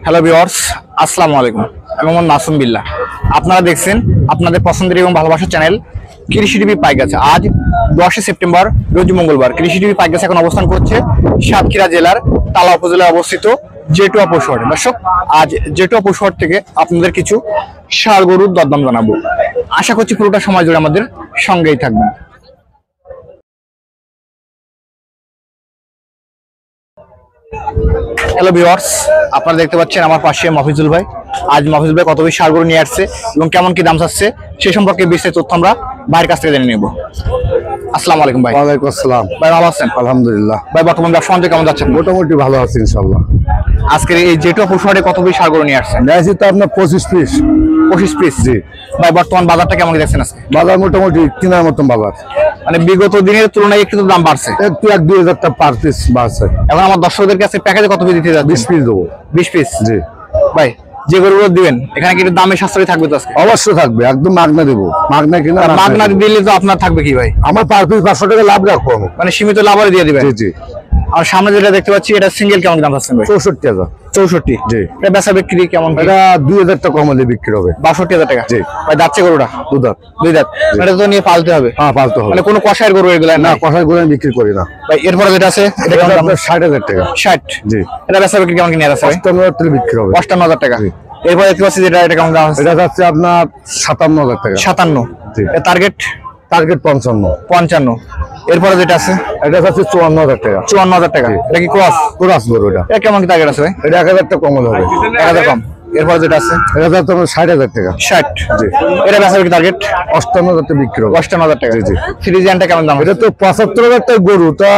Hello viewers, আসসালামু আলাইকুম। আমি মোহাম্মদ মাসুম বিল্লাহ। আপনারা দেখছেন আপনাদের পছন্দের এবং ভালোবাসার চ্যানেল কৃষি টিভি পাইগাছা। আজ 10 সেপ্টেম্বর রোজ মঙ্গলবার। কৃষি টিভি পাইগাছা এখন অবস্থান করছে সাতক্ষীরা জেলার তালা উপজেলায় অবস্থিত জেটুয়া পশুহাট। দর্শক, আজ জেটুয়া পশুহাট থেকে আপনাদের কিছু ষাঁড় গরুর দরদাম জানাবো। আশা করছি পুরোটা সময় জুড়ে আমাদের সঙ্গেই থাকবেন। হ্যালো ভিউয়ার্স, আপনারা দেখতে পাচ্ছেন আমার পাশে মফিজুল ভাই। আজ মফিজুল ভাই কত বেশি ষাঁড় গরু নিয়ে আসছে এবং কেমন কি দাম চাচ্ছে সে সম্পর্কে বিস্তারিত তথ্য আমরা ভাইয়ের কাছ থেকে জেনে নেব। আসসালামু আলাইকুম ভাই। ওয়ালাইকুম আসসালাম। ভাই ভালো আছেন? আলহামদুলিল্লাহ। ভাই বর্তমান ব্যবসা বাণিজ্য কেমন যাচ্ছে? মোটামুটি ভালো আছে ইনশাল্লাহ। আজকের এই জেটুয়া পশুহাটে কত বেশি ষাঁড় গরু নিয়ে আসছেন? নিয়েছি তো আপনার 25 পিস। 25 পিস? জি। ভাই বর্তমান বাজারটা কেমন দেখছেন আজকে? বাজার মোটামুটি কেনার মতন বাজার, মানে বিগত দিনের তুলনায় একটু তো দাম বাড়ছে, একটু 1-2 হাজার টাকা পার পিস বাড়ছে। এখন আমার দর্শকদের কাছে প্যাকেজে কত পিস দিতে যাচ্ছে? 20 পিস দেবো। 20 পিস? জি ভাই যে গরুগুলো দিবেন এখানে কি একটু দামে সাশ্রয় থাকবে তো আজকে? অবশ্যই থাকবে, একদম মাগনা দেবো। মাগনা কিনা মাগনা দিলে তো আপনার থাকবে কি ভাই? আমার পার পিস 500 টাকা লাভ রাখবো আমি। মানে সীমিত লাভে দিয়ে দিবেন? জি জি। আর সামনে যেটা দেখতে পাচ্ছি এটা সিঙ্গেল কেমন দাম চাচ্ছেন ভাই? 64,000। 64? জি। এটা বেচা বিক্রি কেমন? এটা 2,000 টাকা কম হলে বিক্রি হবে। 62,000 টাকা? জি। ভাই যাচ্ছে গরুটা? দুই দাঁত। দুই দাঁত? এটা তো নিয়ে পালতে হবে? হ্যাঁ পালতে হবে। মানে কোনো কষায়ের গরু এগুলা না, না? কষাই করে আমি বিক্রি করি না ভাই এরপরে যেটা আছে এটা কেমন দাম? 60,000 টাকা। 60? জি। এটা বেচা বিক্রি কেমন কি নিয়ে আছে ভাই? 58,000 টাকা বিক্রি হবে। 58,000 টাকা? জি। এরপরে দেখতে পাচ্ছি যেটা এটা কেমন দাম আছে? এটা যাচ্ছে আপনার 57,000 টাকা। 57? জি। এর টার্গেট? টার্গেট 55। 55? এরপরে যেটা আছে এটা যাচ্ছে 54,000 টাকা। 54,000 টাকা? এটা কি ক্রস? ক্রস গরু এটা। এটা কেমন কি টার্গেট আছে ভাই? এটা 1,000 টাকা কম হবে। 1000 কম? এরপরে যেটা আছে এটা যাচ্ছে আপনার 60,000 টাকা। 60? জি। এটা বেচা বিক্রি টার্গেট 58,000 টাকা বিক্রি হবে। 58,000 টাকা? জি জি। ফ্রিজিয়ানটা কেমন দাম? এটা তো 75,000 টাকা গরু, তা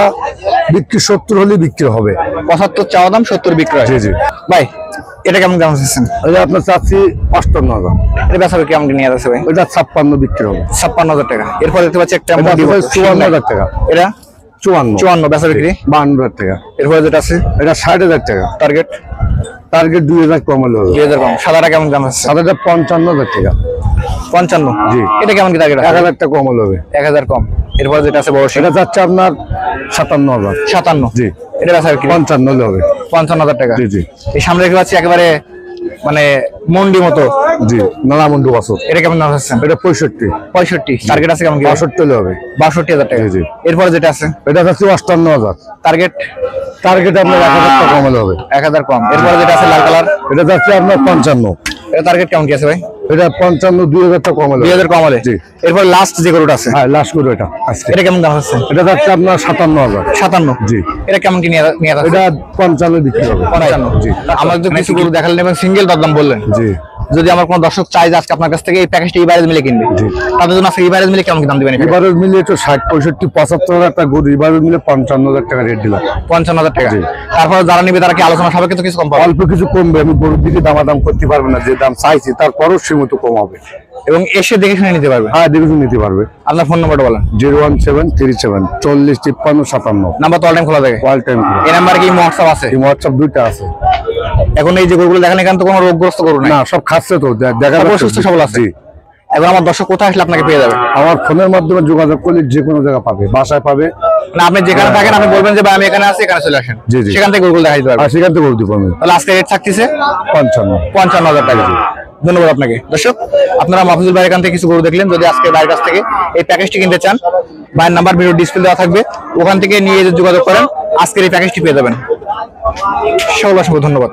বিক্রি 70 হলে বিক্রি হবে। 75 চাওয়া দাম, 70 বিক্রি হয়? জি জি। ভাই এটা কেমন দাম চাচ্ছেন? এটা আপনার চাচ্ছি 58,000। এটা বেচা বিক্রি কেমন কি নিয়ে আছে ভাই? এটা 56 বিক্রি হবে। 56,000 টাকা? এরপর দেখতে পাচ্ছি একটা এটা মোটি বকনা। 54,000 টাকা। এটা 54 বেচা বিক্রি 52,000 টাকা। এরপরে যেটা আছে এটা 60,000 টাকা। টার্গেট? টার্গেট 2,000 কম হলে হবে। 2000 কম? সাদাটা কেমন দাম আছে? সাদাটা 55,000 টাকা। 55? জি। এটা কেমন কি টার্গেট? 1,000 টাকা কম হলে হবে। 1000 কম? এরপরে যেটা আছে বড় সেটা এটা যাচ্ছে আপনার 57,000। 57? জি। এটা বেচা বিক্রি 55 হলে হবে। 55,000 টাকা? জি জি। এই সামনে দেখতে পাচ্ছি একেবারে মানে মন্ডি মতো। জি। নালামন্ডু বাসর। এটা কেমন দাম আছে? এটা 65। 65? টার্গেট আছে কেমন কি? 62 হলে হবে। 62,000 টাকা? জি জি। এরপরে যেটা আছে এটা যাচ্ছে 58,000। টার্গেট? টার্গেট আপনার 1,000 টাকা কম হলে হবে। 1000 কম? এরপরে যেটা আছে লাল কালার এটা যাচ্ছে আপনার 55। এটা টার্গেট কেমন কি আছে ভাই? এটা 55, 2,000 টাকা কম হলে হবে। 2000 কম হলে? জি। এরপর লাস্ট যে গরুটা আছে হ্যাঁ লাস্ট গরু এটা আজকে। এটা কেমন দাম আছে? এটা যাচ্ছে আপনার 57,000। 57? জি। এটা কেমন কি নিয়ে আছে? এটা 55 বিক্রি হবে। 55? জি। আমাদের তো কিছু গরু দেখালেন এবং সিঙ্গেল দরদাম বললেন। জি। যদি আমার কোনো দর্শক চাই যে আজকে আপনার কাছ থেকে এই প্যাকেজটা ইবারেজ মিলে কিনবে, জি। তাদের জন্য আজকে ইবারেজ মিলে কেমন কি দাম দিবেন? এবারে মিলে একটু 60, 65, 75,000 টাকা গরু, এবারে মিলে 55,000 টাকা রেট দিলাম। 55,000 টাকা? জি। তারপর যারা নিবে তারা কি আলোচনা সাপেক্ষে তো কিছু কম পাবে? অল্প কিছু কমবে, আমি গরুর দিকে দামাদাম করতে পারবো না, যে দাম চাইছি তারপরও সীমিত কম হবে। এবং এসে দেখে শুনে নিতে পারবে? হ্যাঁ দেখে নিতে পারবে। আপনার ফোন নাম্বারটা বলেন। 01737 40 53 57। নাম্বার তো অল টাইম খোলা থাকে? All time. এই নাম্বারে কি হোয়াটসঅ্যাপ আছে? হোয়াটসঅ্যাপ দুইটা আছে। এখন এই যে গরুগুলো দেখেন এখানে তো কোনো রোগগ্রস্ত গরু নাই? না, সব খাচ্ছে তো, দেখা সব যাচ্ছে। সুস্থ সবল আছে? জি। এখন আমার দর্শক কোথায় আসলে আপনাকে পেয়ে যাবে? আমার ফোনের মাধ্যমে যোগাযোগ করলে যে কোনো জায়গা পাবে, বাসায় পাবে। না আপনি যেখানে থাকেন আপনি বলবেন যে ভাই আমি এখানে আছি, এখানে চলে আসেন, জি, জি। সেখান থেকে গরুগুলো দেখাই দিতে পারবেন। আর সেখান থেকে বলতে পারবে। তাহলে আজকে রেট থাকতেছে 55। 55,000 টাকা? ধন্যবাদ আপনাকে। দর্শক, আপনারা মাহফুজুল ভাইয়ের এখান থেকে কিছু গরু দেখলেন। যদি আজকে ভাইয়ের কাছ থেকে এই প্যাকেজটি কিনতে চান, ভাইয়ের নাম্বার ভিডিও ডিসপ্লে দেওয়া থাকবে, ওখান থেকে নিয়ে যোগাযোগ করেন, আজকের এই প্যাকেজটি পেয়ে যাবেন। সকল অসংখ্য ধন্যবাদ।